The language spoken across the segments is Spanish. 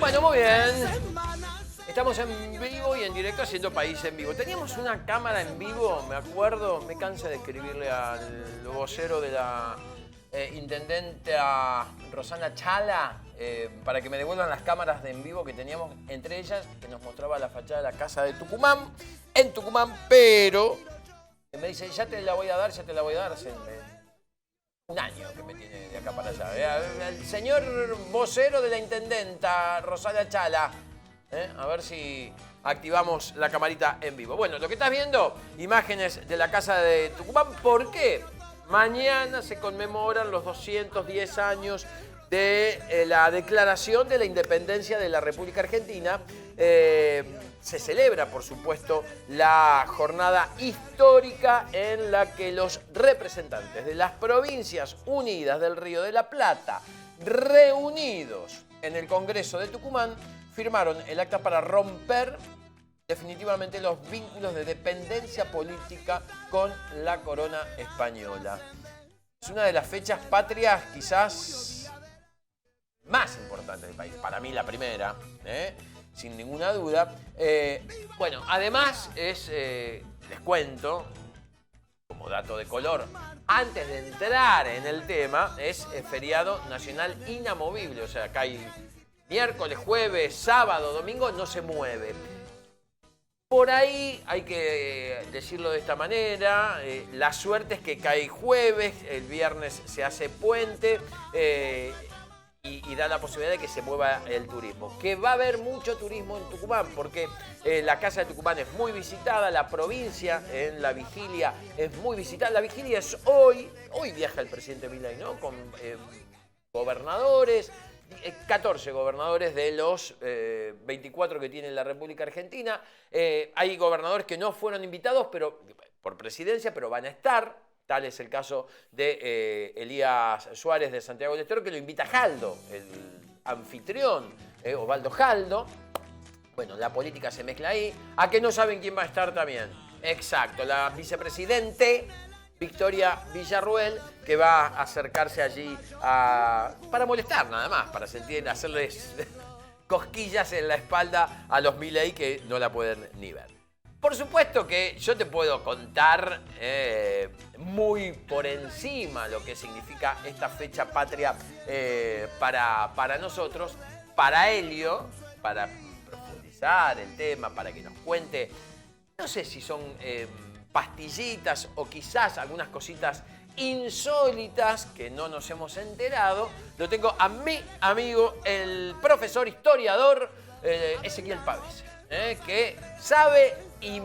Bueno, muy bien. Estamos en vivo y en directo haciendo País en Vivo. Teníamos una cámara en vivo, me acuerdo, me cansé de escribirle al vocero de la intendenta Rosana Chala para que me devuelvan las cámaras de en vivo que teníamos, entre ellas que nos mostraba la fachada de la casa de Tucumán, en Tucumán, pero me dice, ya te la voy a dar, ya te la voy a dar. Hace un año que me tiene de acá para allá. El señor vocero de la intendenta Rosana Chala. A ver si activamos la camarita en vivo. Bueno, lo que estás viendo, imágenes de la casa de Tucumán. ¿Por qué? Mañana se conmemoran los 210 años de la declaración de la independencia de la República Argentina. Se celebra, por supuesto, la jornada histórica en la que los representantes de las provincias unidas del Río de la Plata, reunidos en el Congreso de Tucumán, firmaron el acta para romper definitivamente los vínculos de dependencia política con la corona española. Es una de las fechas patrias quizás más importantes del país. Para mí la primera, sin ninguna duda. Bueno, además les cuento, como dato de color, antes de entrar en el tema, es feriado nacional inamovible. O sea, acá hay miércoles, jueves, sábado, domingo, no se mueve. Por ahí hay que decirlo de esta manera, la suerte es que cae jueves, el viernes se hace puente y da la posibilidad de que se mueva el turismo. Que va a haber mucho turismo en Tucumán porque la Casa de Tucumán es muy visitada, la provincia en la vigilia es muy visitada. La vigilia es hoy viaja el presidente Milei, ¿no? Con gobernadores. 14 gobernadores de los 24 que tiene la República Argentina. Hay gobernadores que no fueron invitados por presidencia, pero van a estar. Tal es el caso de Elías Suárez de Santiago del Estero, que lo invita Jaldo, el anfitrión, Osvaldo Jaldo. Bueno, la política se mezcla ahí. ¿A que no saben quién va a estar también? Exacto, la vicepresidente Victoria Villarruel, que va a acercarse allí para molestar nada más, para hacerles cosquillas en la espalda a los Milei que no la pueden ni ver. Por supuesto que yo te puedo contar muy por encima lo que significa esta fecha patria para nosotros, para Helio, para profundizar el tema, para que nos cuente, no sé si son pastillitas o quizás algunas cositas insólitas que no nos hemos enterado. Lo tengo a mi amigo, el profesor historiador Ezequiel Pavese, que sabe y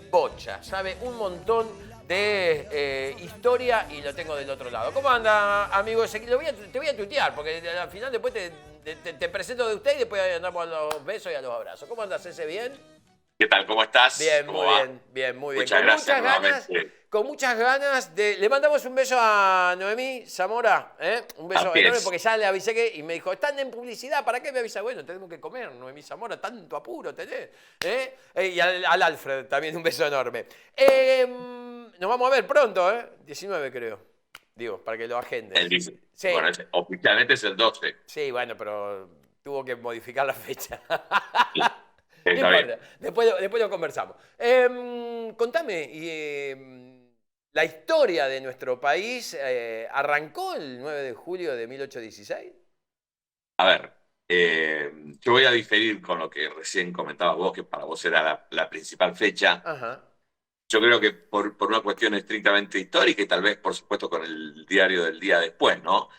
bocha, sabe un montón de historia y lo tengo del otro lado. ¿Cómo anda, amigo Ezequiel? Te voy a tuitear porque al final después te presento de usted y después andamos a los besos y a los abrazos. ¿Cómo andas, ese? ¿Bien? ¿Qué tal? ¿Cómo estás? Bien, ¿Cómo muy va? bien, bien, muy bien. Muchas gracias nuevamente. Con muchas ganas de... Le mandamos un beso a Noemí Zamora, un beso enorme porque ya le avisé y me dijo, están en publicidad, ¿para qué me avisa? Bueno, tenemos que comer, Noemí Zamora, tanto apuro tenés. Y al Alfred también un beso enorme. Nos vamos a ver pronto, 19 creo. Digo, para que lo agendes. Sí. Bueno, oficialmente es el 12. Sí, bueno, pero tuvo que modificar la fecha. Sí. No importa. Después lo conversamos. Contame, ¿la historia de nuestro país arrancó el 9 de julio de 1816? A ver, yo voy a diferir con lo que recién comentabas vos, que para vos era la principal fecha. Ajá. Yo creo que por una cuestión estrictamente histórica y tal vez, por supuesto, con el diario del día después, ¿no?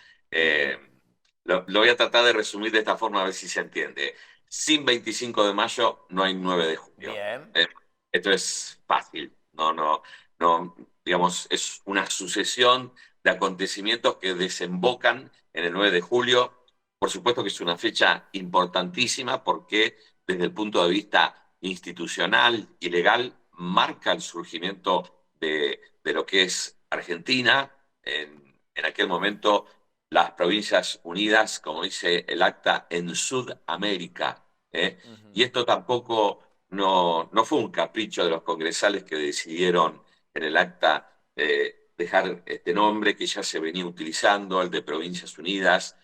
Lo voy a tratar de resumir de esta forma a ver si se entiende. Sin 25 de mayo no hay 9 de julio. Bien. Esto es fácil. No, digamos, es una sucesión de acontecimientos que desembocan en el 9 de julio. Por supuesto que es una fecha importantísima porque desde el punto de vista institucional y legal marca el surgimiento de lo que es Argentina. En aquel momento las Provincias Unidas, como dice el acta, en Sudamérica. Y esto tampoco no fue un capricho de los congresales que decidieron en el acta dejar este nombre que ya se venía utilizando, el de Provincias Unidas,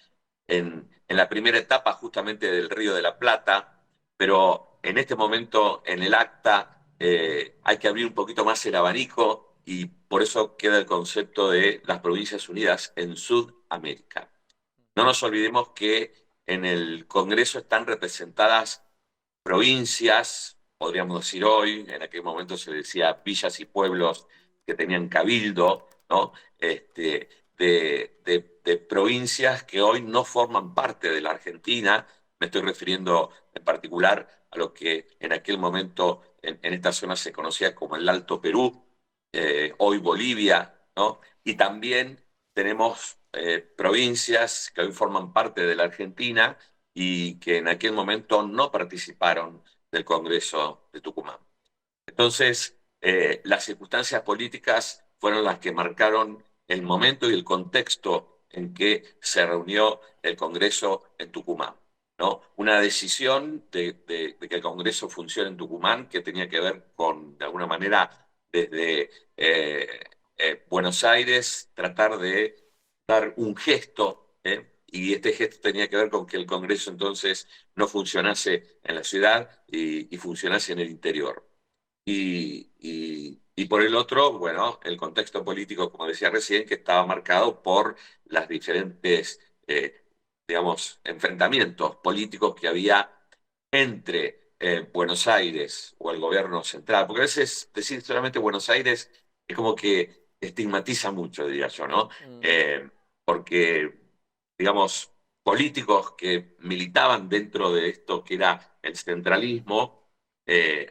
en en la primera etapa justamente del Río de la Plata, pero en este momento en el acta hay que abrir un poquito más el abanico y por eso queda el concepto de las Provincias Unidas en Sudamérica. No nos olvidemos que en el Congreso están representadas provincias, podríamos decir hoy, en aquel momento se decía villas y pueblos que tenían cabildo, ¿no? De provincias que hoy no forman parte de la Argentina. Me estoy refiriendo en particular a lo que en aquel momento en esta zona se conocía como el Alto Perú, hoy Bolivia, ¿no? Y también tenemos provincias que hoy forman parte de la Argentina y que en aquel momento no participaron del Congreso de Tucumán. Entonces, las circunstancias políticas fueron las que marcaron el momento y el contexto en que se reunió el Congreso en Tucumán, ¿no? Una decisión de que el Congreso funcione en Tucumán que tenía que ver con, de alguna manera, desde Buenos Aires, tratar de dar un gesto, y este gesto tenía que ver con que el Congreso entonces no funcionase en la ciudad y funcionase en el interior. Y por el otro, bueno, el contexto político, como decía recién, que estaba marcado por las diferentes, digamos, enfrentamientos políticos que había entre Buenos Aires o el gobierno central, porque a veces decir solamente Buenos Aires es como que estigmatiza mucho, diría yo, ¿no? Porque, digamos, políticos que militaban dentro de esto que era el centralismo,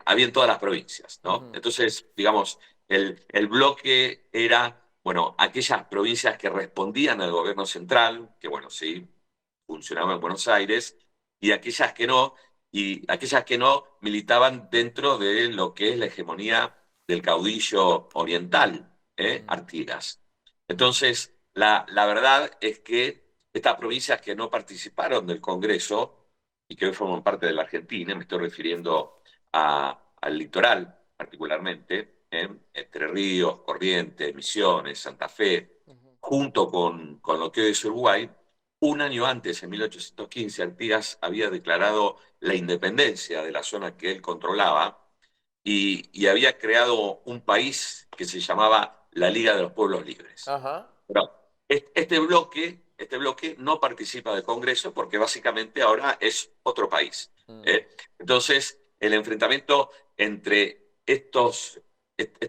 había en todas las provincias, ¿no? Entonces, digamos, el bloque era, bueno, aquellas provincias que respondían al gobierno central, que bueno, sí, funcionaba en Buenos Aires, y aquellas que no militaban dentro de lo que es la hegemonía del caudillo oriental, Artigas. Entonces, la verdad es que estas provincias que no participaron del Congreso y que hoy forman parte de la Argentina, me estoy refiriendo al litoral particularmente, Entre Ríos, Corrientes, Misiones, Santa Fe, junto con lo que hoy es Uruguay. Un año antes, en 1815, Artigas había declarado la independencia de la zona que él controlaba y había creado un país que se llamaba la Liga de los Pueblos Libres. Ajá. Pero este bloque no participa del Congreso porque básicamente ahora es otro país. Entonces, el enfrentamiento entre estos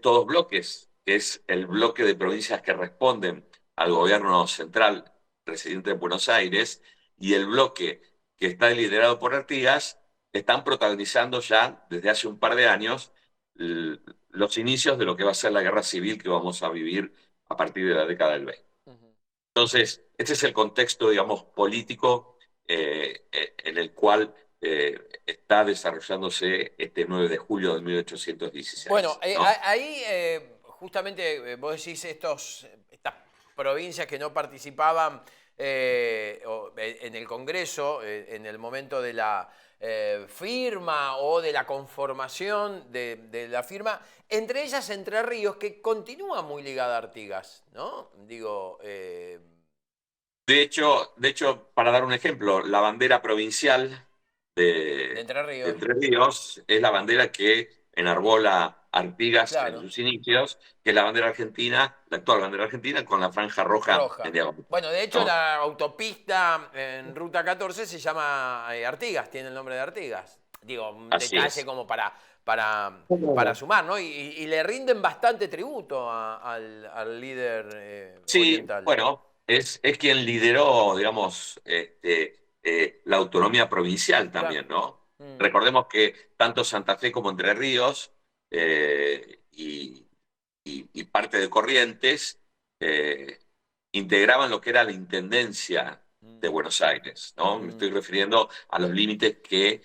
dos bloques, que es el bloque de provincias que responden al gobierno central residente en Buenos Aires y el bloque que está liderado por Artigas, están protagonizando ya desde hace un par de años los inicios de lo que va a ser la guerra civil que vamos a vivir a partir de la década del 20. Entonces, este es el contexto, digamos, político en el cual está desarrollándose este 9 de julio de 1816. Bueno, ¿no? ahí justamente vos decís estas provincias que no participaban en el Congreso, en el momento de la firma o de la conformación de la firma, entre ellas Entre Ríos, que continúa muy ligada a Artigas, ¿no? Digo... De hecho, para dar un ejemplo, la bandera provincial de de Entre Ríos, Entre Ríos es la bandera que enarbola Artigas en claro. sus inicios, que es la bandera argentina, la actual bandera argentina, con la franja roja en Roja. diagonal. Bueno, de hecho ¿No? la autopista en Ruta 14 se llama Artigas, tiene el nombre de Artigas. Digo, un Así detalle es. como para sumar, ¿no? Y le rinden bastante tributo al líder Sí, oriental. bueno, es quien lideró, digamos, la autonomía provincial Claro. también, ¿no? Mm, Recordemos que tanto Santa Fe como Entre Ríos y parte de Corrientes eh, integraban lo que era la Intendencia de mm, Buenos Aires, ¿no? Me estoy mm, refiriendo a los límites que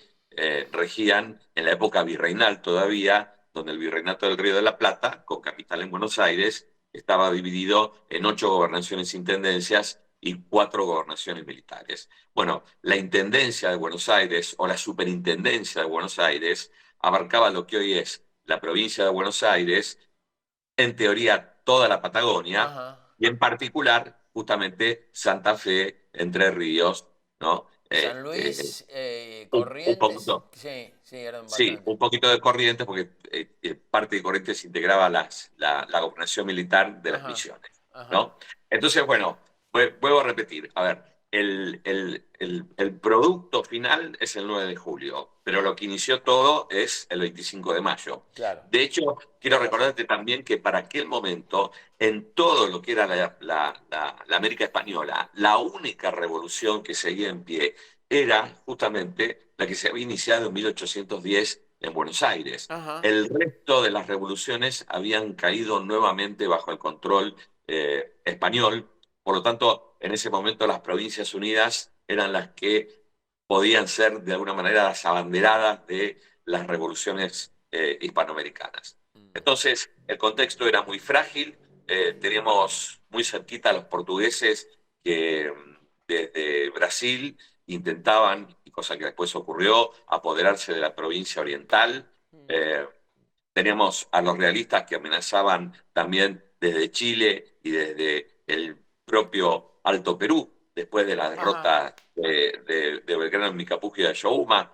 regían en la época virreinal todavía, donde el Virreinato del Río de la Plata, con capital en Buenos Aires, estaba dividido en 8 gobernaciones intendencias y 4 gobernaciones militares. Bueno, la Intendencia de Buenos Aires o la Superintendencia de Buenos Aires abarcaba lo que hoy es la provincia de Buenos Aires, en teoría toda la Patagonia, ajá. y en particular justamente Santa Fe, Entre Ríos, ¿no? San Luis, Un Corrientes, poquito. sí, sí, eran Sí, bastante. un poquito de Corrientes, porque parte de Corrientes integraba la gobernación militar de las Ajá, Misiones, ajá. ¿no? Entonces, bueno, vuelvo a repetir. A ver, el producto final es el 9 de julio, pero lo que inició todo es el 25 de mayo. Claro, De hecho, quiero tenés razón. recordarte también que para aquel momento, en todo lo que era la América Española, la única revolución que seguía en pie era justamente la que se había iniciado en 1810 en Buenos Aires. Ajá. El resto de las revoluciones habían caído nuevamente bajo el control español, por lo tanto, en ese momento las Provincias Unidas eran las que podían ser de alguna manera las abanderadas de las revoluciones hispanoamericanas. Mm. Entonces, el contexto era muy frágil, teníamos muy cerquita a los portugueses que desde Brasil intentaban, y cosa que después ocurrió, apoderarse de la provincia oriental. Mm. Eh, Teníamos a los realistas que amenazaban también desde Chile y desde el propio Alto Perú, después de la Ajá. derrota de Belgrano en Micapuji y Ayohuma,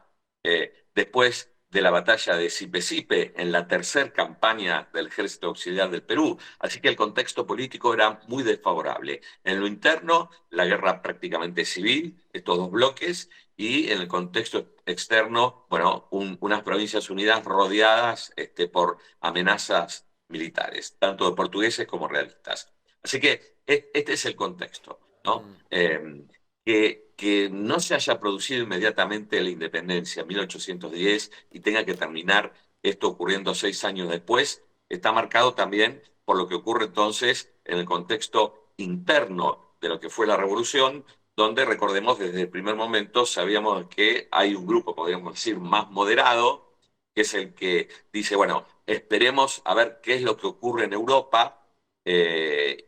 después de la batalla de Sipe en la tercera campaña del Ejército Auxiliar del Perú. Así que el contexto político era muy desfavorable. En lo interno, la guerra prácticamente civil, estos dos bloques, y en el contexto externo, bueno, unas provincias unidas rodeadas por amenazas militares, tanto de portugueses como realistas. Así que este es el contexto, ¿no? Mm. Que no se haya producido inmediatamente la independencia en 1810 y tenga que terminar esto ocurriendo 6 años después, está marcado también por lo que ocurre entonces en el contexto interno de lo que fue la revolución, donde recordemos desde el primer momento sabíamos que hay un grupo, podríamos decir, más moderado, que es el que dice, bueno, esperemos a ver qué es lo que ocurre en Europa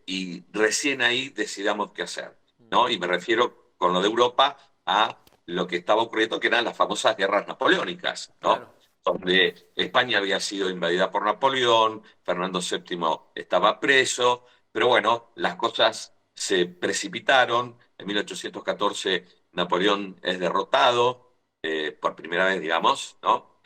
y recién ahí decidamos qué hacer, Mm. ¿no? Y me refiero con lo de Europa a lo que estaba ocurriendo, que eran las famosas guerras napoleónicas, Claro. ¿no? Donde España había sido invadida por Napoleón, Fernando VII estaba preso, pero bueno, las cosas se precipitaron. En 1814 Napoleón es derrotado por primera vez, digamos, ¿no?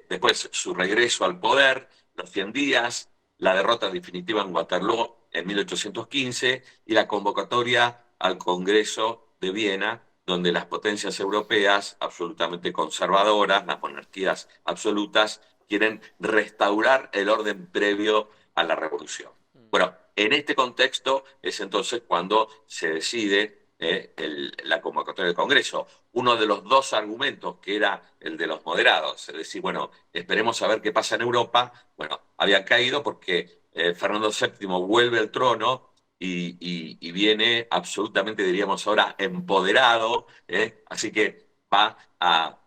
Después su regreso al poder, los 100 días, la derrota definitiva en Waterloo en 1815 y la convocatoria al Congreso de Viena, donde las potencias europeas, absolutamente conservadoras, las monarquías absolutas, quieren restaurar el orden previo a la revolución. Mm. Bueno, en este contexto es entonces cuando se decide la convocatoria del Congreso. Uno de los dos argumentos, que era el de los moderados, es decir, bueno, esperemos a ver qué pasa en Europa, bueno, había caído porque Fernando VII vuelve al trono y viene absolutamente, diríamos ahora, empoderado, así que va a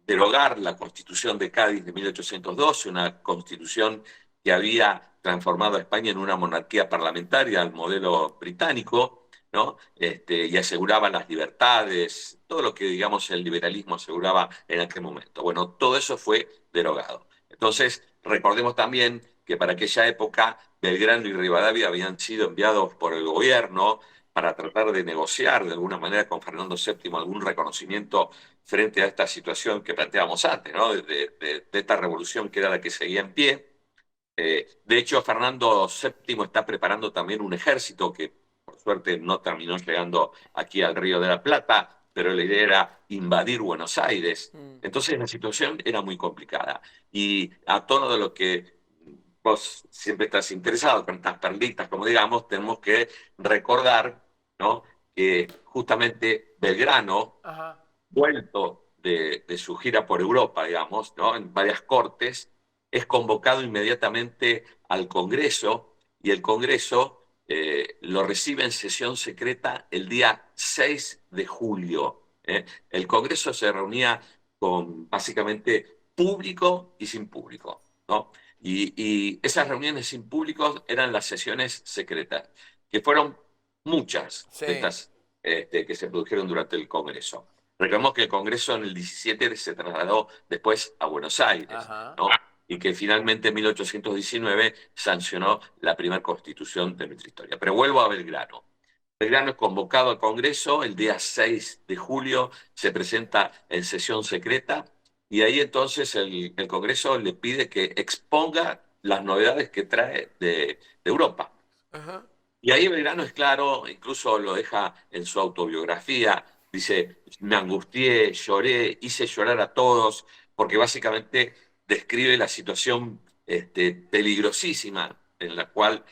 derogar la Constitución de Cádiz de 1812, una constitución que había transformado a España en una monarquía parlamentaria al modelo británico, ¿no? Y aseguraba las libertades, todo lo que, digamos, el liberalismo aseguraba en aquel momento. Bueno, todo eso fue derogado. Entonces, recordemos también que para aquella época Belgrano y Rivadavia habían sido enviados por el gobierno para tratar de negociar de alguna manera con Fernando VII algún reconocimiento frente a esta situación que planteábamos antes, ¿no? De esta revolución que era la que seguía en pie. De hecho, Fernando VII está preparando también un ejército que, por suerte, no terminó llegando aquí al Río de la Plata, pero la idea era invadir Buenos Aires. Mm. Entonces, la situación era muy complicada. Y a tono de lo que vos siempre estás interesado con estas perlitas, como digamos, tenemos que recordar, ¿no? Que justamente Belgrano, Ajá. vuelto de su gira por Europa, digamos, ¿no? En varias cortes, es convocado inmediatamente al Congreso y el Congreso lo recibe en sesión secreta el día 6 de julio. El Congreso se reunía con básicamente público y sin público, ¿no? Y esas reuniones sin público eran las sesiones secretas, que fueron muchas de Sí. estas que se produjeron durante el Congreso. Recordemos que el Congreso en el 17 se trasladó después a Buenos Aires, Ajá. ¿no? Y que finalmente en 1819 sancionó la primera constitución de nuestra historia. Pero vuelvo a Belgrano. Belgrano es convocado al Congreso el día 6 de julio, se presenta en sesión secreta y ahí entonces el Congreso le pide que exponga las novedades que trae de Europa. Ajá. Y ahí Belgrano es claro, incluso lo deja en su autobiografía, dice, me angustié, lloré, hice llorar a todos, porque básicamente describe la situación peligrosísima en la cual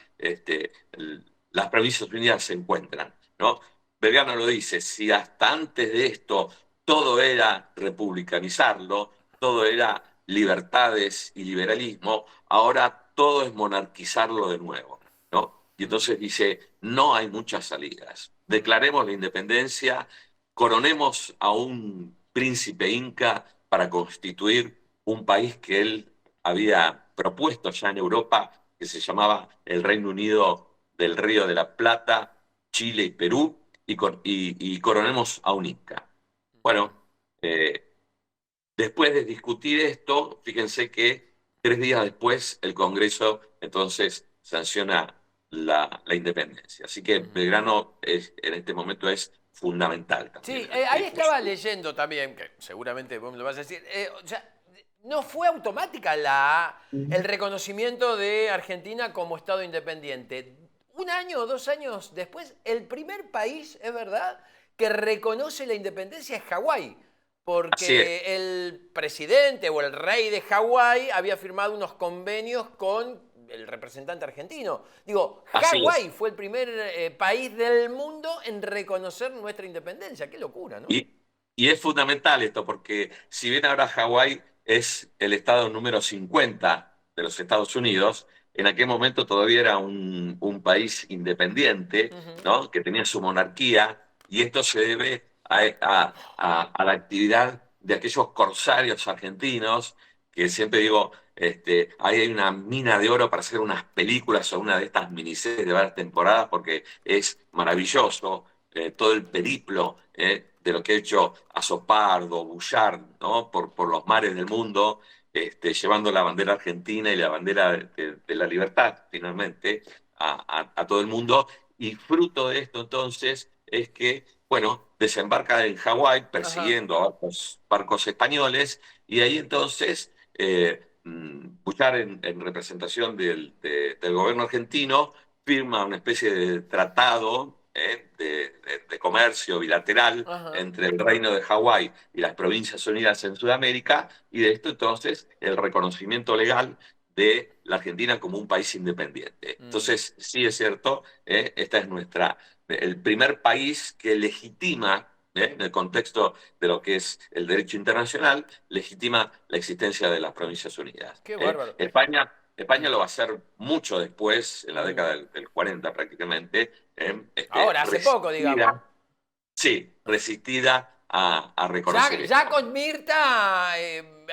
las Provincias Unidas se encuentran, ¿no? Belgrano lo dice, si hasta antes de esto todo era republicanizarlo, todo era libertades y liberalismo, ahora todo es monarquizarlo de nuevo, ¿no? Y entonces dice, no hay muchas salidas. Declaremos la independencia, coronemos a un príncipe inca para constituir un país que él había propuesto ya en Europa, que se llamaba el Reino Unido del Río de la Plata, Chile y Perú, y coronemos a un inca. Bueno, eh, después de discutir esto, fíjense que 3 días después el Congreso entonces sanciona la independencia. Así que Belgrano en este momento es fundamental también Sí, en este ahí estaba proceso. leyendo también, que seguramente vos me lo vas a decir, o sea, no fue automática el reconocimiento de Argentina como Estado independiente. Un año o 2 años después, el primer país, es verdad, que reconoce la independencia es Hawái, Así es. porque el presidente o el rey de Hawái había firmado unos convenios con el representante argentino. Digo, Así es. Hawái fue el primer país del mundo en reconocer nuestra independencia. Qué locura, ¿no? Y, y es fundamental esto, porque si bien ahora Hawái es el estado número 50 de los Estados Unidos, en aquel momento todavía era un país independiente, Ujú. ¿no? Que tenía su monarquía, y esto se debe a la actividad de aquellos corsarios argentinos, que siempre digo, ahí hay una mina de oro para hacer unas películas o una de estas miniseries de varias temporadas, porque es maravilloso todo el periplo de lo que ha hecho Azopardo, Bullard, ¿no? Por los mares del mundo, llevando la bandera argentina y la bandera de la libertad, finalmente, a todo el mundo. Y fruto de esto, entonces, es que, bueno, desembarca en Hawái Ajá. persiguiendo a barcos españoles, y ahí entonces Bullard, en representación del gobierno argentino, firma una especie de tratado de comercio bilateral Ajá. entre el Reino de Hawái y las Provincias Unidas en Sudamérica, y de esto entonces el reconocimiento legal de la Argentina como un país independiente. Mm. Entonces, sí es cierto, esta es el primer país que legitima, en el contexto de lo que es el derecho internacional, legitima la existencia de las Provincias Unidas. Qué bárbaro. España lo va a hacer mucho después, en la Mm. década del 40 prácticamente, Ahora, hace poco, digamos. resistida, sí, resistida a reconocer Ya esto. con Mirta,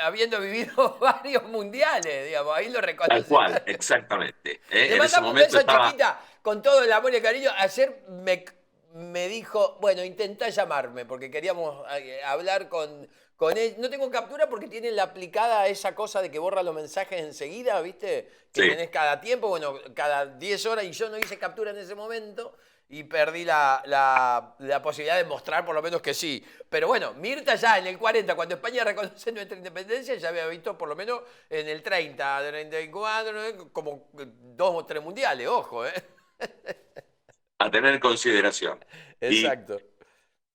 habiendo vivido varios mundiales, digamos, ahí lo Tal reconoce. cual, exactamente. Le En ese mandamos un momento beso a estaba, Chiquita con todo el amor y el cariño. Ayer me dijo, bueno, intentá llamarme porque queríamos hablar con él. No tengo captura porque tiene la aplicada esa cosa de que borra los mensajes enseguida, ¿viste? Que sí, tenés cada tiempo, bueno, cada 10 horas y yo no hice captura en ese momento y perdí la posibilidad de mostrar por lo menos que sí. Pero bueno, Mirta ya en el 40, cuando España reconoce nuestra independencia, ya había visto por lo menos en el 30, 34, como 2 o 3 mundiales, ojo, ¿eh? a tener en consideración. Y Exacto.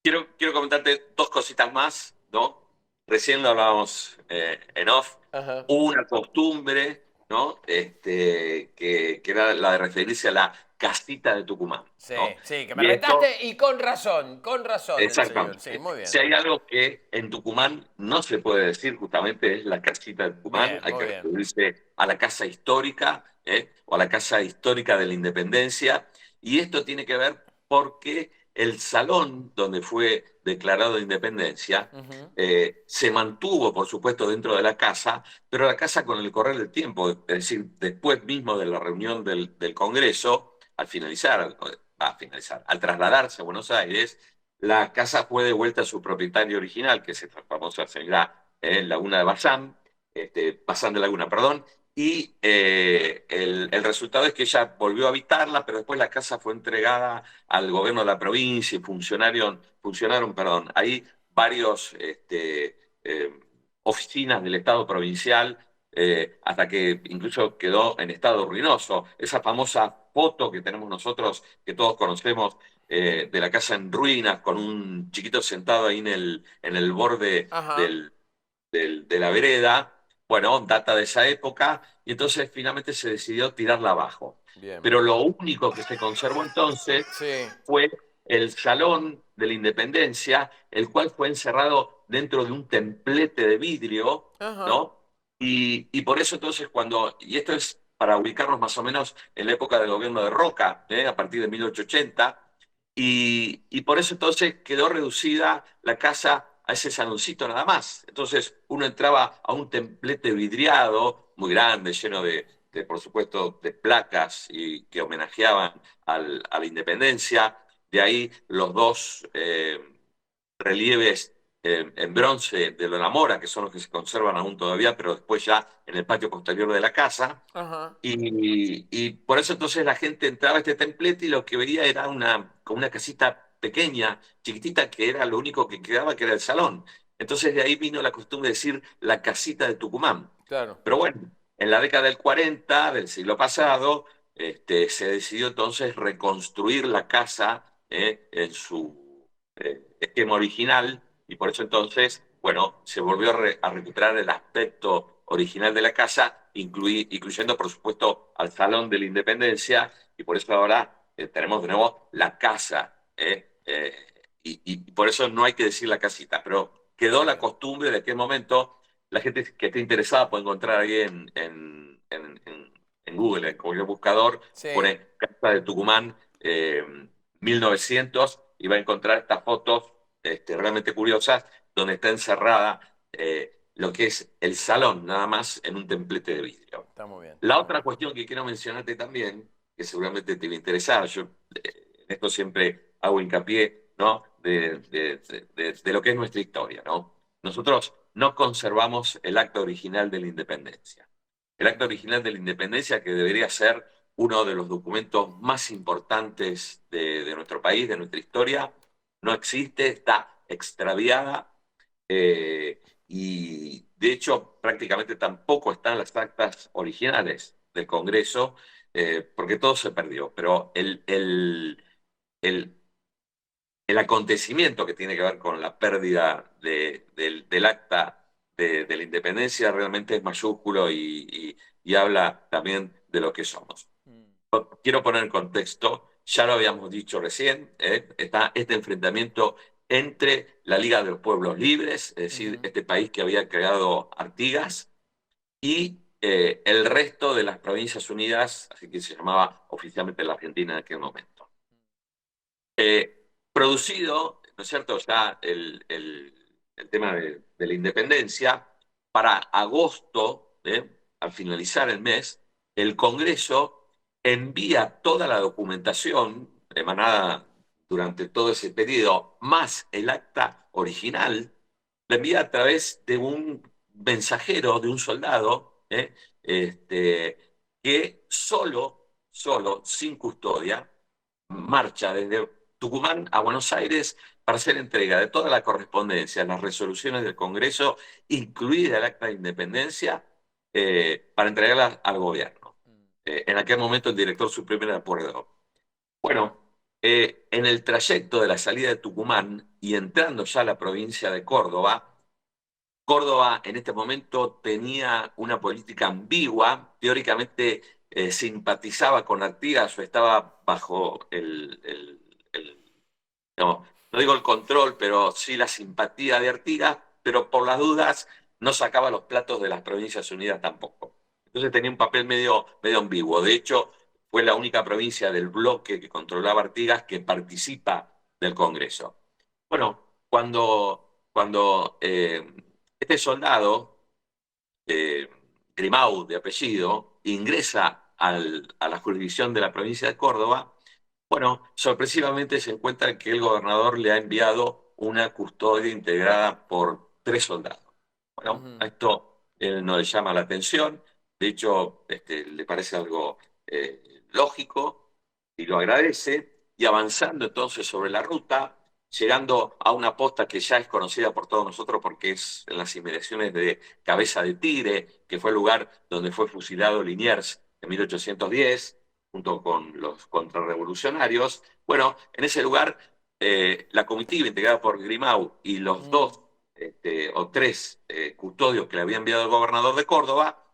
quiero comentarte dos cositas más, ¿no? Recién lo hablábamos en off. Ajá. Hubo una costumbre, ¿no? Que era la de referirse a la casita de Tucumán, Sí, ¿no? sí, que me Y esto, retaste y con razón el señor. Sí, exactamente. muy Si bien. hay algo que en Tucumán no se puede decir, justamente es la casita de Tucumán. Bien, Hay muy que bien. referirse a la casa histórica, o a la casa histórica de la Independencia. Y esto tiene que ver porque el salón donde fue declarado de independencia Ujú. se mantuvo, por supuesto, dentro de la casa, pero la casa con el correr del tiempo, es decir, después mismo de la reunión del Congreso, al trasladarse a Buenos Aires, la casa fue devuelta a su propietario original, que es esta famosa señora Laguna de Bazán, Bazán de Laguna, perdón, y el resultado es que ella volvió a habitarla, pero después la casa fue entregada al gobierno de la provincia y funcionaron, perdón, ahí varios oficinas del Estado provincial, hasta que incluso quedó en estado ruinoso. Esa famosa foto que tenemos nosotros, que todos conocemos, de la casa en ruinas, con un chiquito sentado ahí en el borde Ajá. de la vereda, bueno, data de esa época, y entonces finalmente se decidió tirarla abajo. Bien. Pero lo único que se conservó entonces Sí. fue el Salón de la Independencia, el cual fue encerrado dentro de un templete de vidrio, Ajá. ¿no? Y por eso entonces y esto es para ubicarnos más o menos en la época del gobierno de Roca, a partir de 1880, y por eso entonces quedó reducida la casa a ese saloncito nada más. Entonces uno entraba a un templete vidriado muy grande, lleno por supuesto, de placas y que homenajeaban a la independencia. De ahí los dos relieves en bronce de la Mora, que son los que se conservan aún todavía, pero después ya en el patio posterior de la casa. Ajá. Y por eso entonces la gente entraba a este templete y lo que veía era como una casita pequeña, chiquitita, que era lo único que quedaba, que era el salón. Entonces de ahí vino la costumbre de decir la casita de Tucumán. Claro. Pero bueno, en la década del 40 del siglo pasado, se decidió entonces reconstruir la casa en su esquema original y por eso entonces, bueno, se volvió a recuperar el aspecto original de la casa, incluyendo por supuesto al Salón de la Independencia y por eso ahora tenemos de nuevo la casa. Y por eso no hay que decir la casita, pero quedó Muy la bien. costumbre de aquel momento. La gente que esté interesada puede encontrar ahí en Google, en cualquier buscador, Sí. pone Casa de Tucumán 1900 y va a encontrar estas fotos realmente curiosas donde está encerrada lo que es el salón, nada más en un templete de vidrio. Está muy bien, está La muy otra bien. cuestión que quiero mencionarte también, que seguramente te va a interesar, yo en esto siempre hago hincapié, ¿no? De lo que es nuestra historia, ¿no? Nosotros no conservamos el acta original de la independencia. El acta original de la independencia, que debería ser uno de los documentos más importantes de nuestro país, de nuestra historia, no existe, está extraviada y de hecho prácticamente tampoco están las actas originales del Congreso porque todo se perdió. Pero el, el acontecimiento que tiene que ver con la pérdida del acta de la independencia realmente es mayúsculo y habla también de lo que somos. Mm. Quiero poner en contexto, ya lo habíamos dicho recién, está este enfrentamiento entre la Liga de los Pueblos Libres, es decir, Ujú. este país que había creado Artigas, y el resto de las Provincias Unidas, así que se llamaba oficialmente la Argentina en aquel momento. Producido, ¿no es cierto?, ya el tema de la independencia, para agosto, al finalizar el mes, el Congreso envía toda la documentación emanada durante todo ese periodo, más el acta original, la envía a través de un mensajero, de un soldado, que solo, sin custodia, marcha desde Tucumán a Buenos Aires para hacer entrega de toda la correspondencia, las resoluciones del Congreso, incluida el acta de independencia, para entregarla al gobierno. En aquel momento el director supremo era Pueyrredón. Bueno, en el trayecto de la salida de Tucumán y entrando ya a la provincia de Córdoba, Córdoba en este momento tenía una política ambigua, teóricamente simpatizaba con Artigas o estaba bajo no digo el control, pero sí la simpatía de Artigas, pero por las dudas no sacaba los platos de las Provincias Unidas tampoco. Entonces tenía un papel medio ambiguo. De hecho, fue la única provincia del bloque que controlaba Artigas que participa del Congreso. Bueno, cuando este soldado, eh, Grimaud de apellido, ingresa a la jurisdicción de la provincia de Córdoba, bueno, sorpresivamente se encuentra que el gobernador le ha enviado una custodia integrada por 3 soldados. Bueno, a Ujú. esto él no le llama la atención, de hecho, le parece algo lógico y lo agradece, y avanzando entonces sobre la ruta, llegando a una posta que ya es conocida por todos nosotros porque es en las inmediaciones de Cabeza de Tigre, que fue el lugar donde fue fusilado Liniers en 1810, junto con los contrarrevolucionarios. Bueno, en ese lugar, la comitiva integrada por Grimau y los dos o tres custodios que le había enviado el gobernador de Córdoba,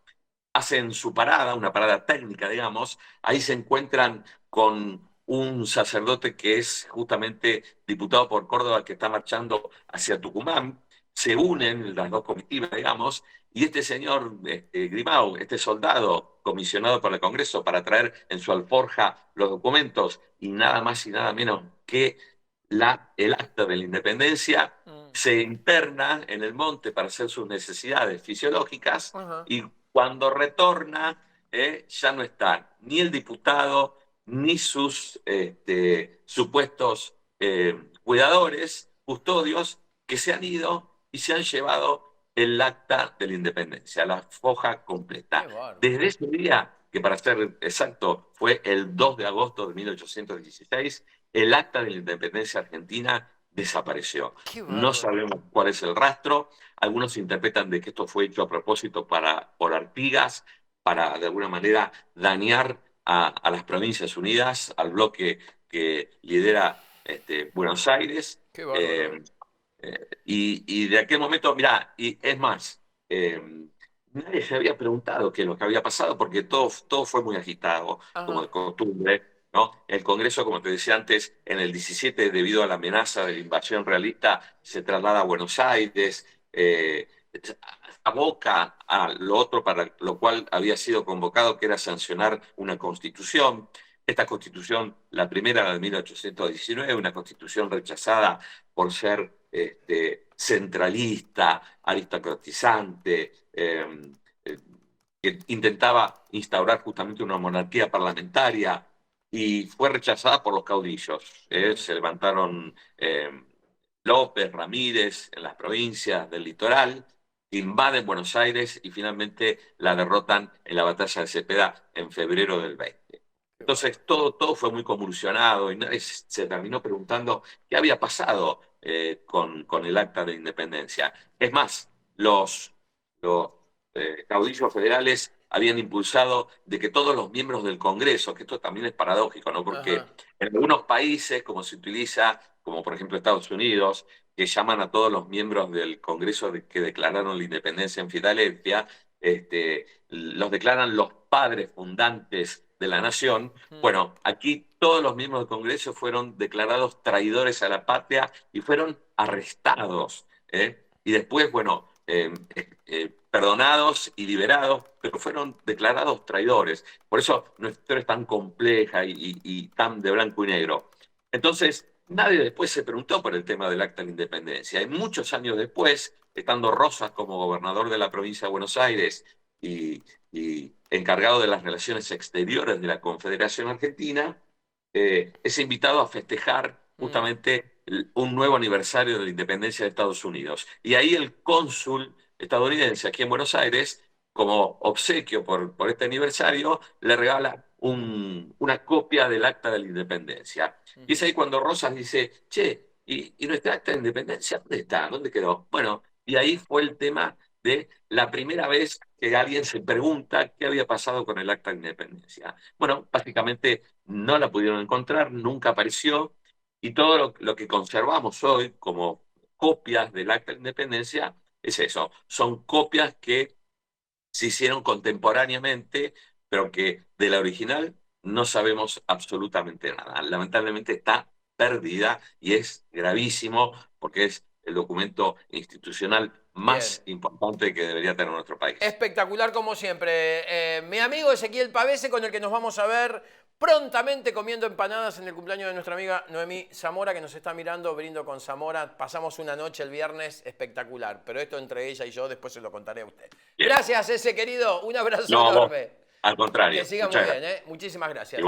hacen su parada, una parada técnica, digamos. Ahí se encuentran con un sacerdote que es justamente diputado por Córdoba, que está marchando hacia Tucumán. Se unen las dos comitivas, digamos, y este señor Grimau, este soldado comisionado por el Congreso para traer en su alforja los documentos y nada más y nada menos que el acta de la independencia, se interna en el monte para hacer sus necesidades fisiológicas, Ajá. y cuando retorna, ya no están ni el diputado ni sus supuestos cuidadores, custodios, que se han ido y se han llevado el acta de la independencia, la foja Qué completa. bárbaro. Desde ese día, que para ser exacto fue el 2 de agosto de 1816, el acta de la independencia argentina desapareció. Qué No bárbaro. sabemos cuál es el rastro. Algunos interpretan de que esto fue hecho a propósito por Artigas, para de alguna manera dañar a las Provincias Unidas, al bloque que lidera Buenos Aires. Qué bárbaro. Y de aquel momento, mirá, y es más, nadie se había preguntado qué es lo que había pasado porque todo fue muy agitado, como de Ajá. costumbre, ¿no? El Congreso, como te decía antes, en el 17, debido a la amenaza de la invasión realista, se traslada a Buenos Aires, aboca a lo otro para lo cual había sido convocado, que era sancionar una constitución. Esta constitución, la primera, la de 1819, una constitución rechazada por ser centralista, aristocratizante, que intentaba instaurar justamente una monarquía parlamentaria, y fue rechazada por los caudillos. Se levantaron López, Ramírez en las provincias del litoral, invaden Buenos Aires y finalmente la derrotan en la batalla de Cepeda en febrero del 20. Qué bárbaro. Entonces todo fue muy convulsionado y nadie se terminó preguntando qué había pasado con el acta de independencia. Es más, los caudillos federales habían impulsado de que todos los miembros del Congreso, que esto también es paradójico, ¿no? Porque Ajá. en algunos países, como se utiliza, como por ejemplo Estados Unidos, que llaman a todos los miembros del Congreso que declararon la independencia en Filadelfia, los declaran los padres fundantes de la nación. Mm. Bueno, aquí todos los miembros del Congreso fueron declarados traidores a la patria y fueron arrestados. Y después, bueno, perdonados y liberados, pero fueron declarados traidores. Por eso nuestra historia es tan compleja y tan de blanco y negro. Entonces, nadie después se preguntó por el tema del acta de la independencia. Y muchos años después, estando Rosas como gobernador de la provincia de Buenos Aires y encargado de las relaciones exteriores de la Confederación Argentina, es invitado a festejar Mm. justamente un nuevo aniversario de la independencia de Estados Unidos. Y ahí el cónsul estadounidense aquí en Buenos Aires, como obsequio por este aniversario, le regala una copia del acta de la independencia. Y es Ujú. ahí cuando Rosas dice, che, ¿y nuestra acta de independencia dónde está? ¿Dónde quedó? Bueno, y ahí fue el tema de la primera vez que alguien se pregunta qué había pasado con el acta de independencia. Bueno, básicamente no la pudieron encontrar, nunca apareció, y todo lo que conservamos hoy como copias del acta de independencia es eso, son copias que se hicieron contemporáneamente, pero que de la original no sabemos absolutamente nada. Lamentablemente está perdida y es gravísimo porque es el documento institucional Bien. más importante que debería tener nuestro país. Espectacular como siempre. Mi amigo Ezequiel Pavese, con el que nos vamos a ver prontamente comiendo empanadas en el cumpleaños de nuestra amiga Noemí Zamora, que nos está mirando, Brindo con Zamora. Pasamos una noche el viernes espectacular, pero esto entre ella y yo después se lo contaré a usted. Bien. Gracias, ese querido. Un abrazo No, a vos, enorme. al Que contrario. siga muy Muchas bien, gracias. ¿eh? Muchísimas gracias.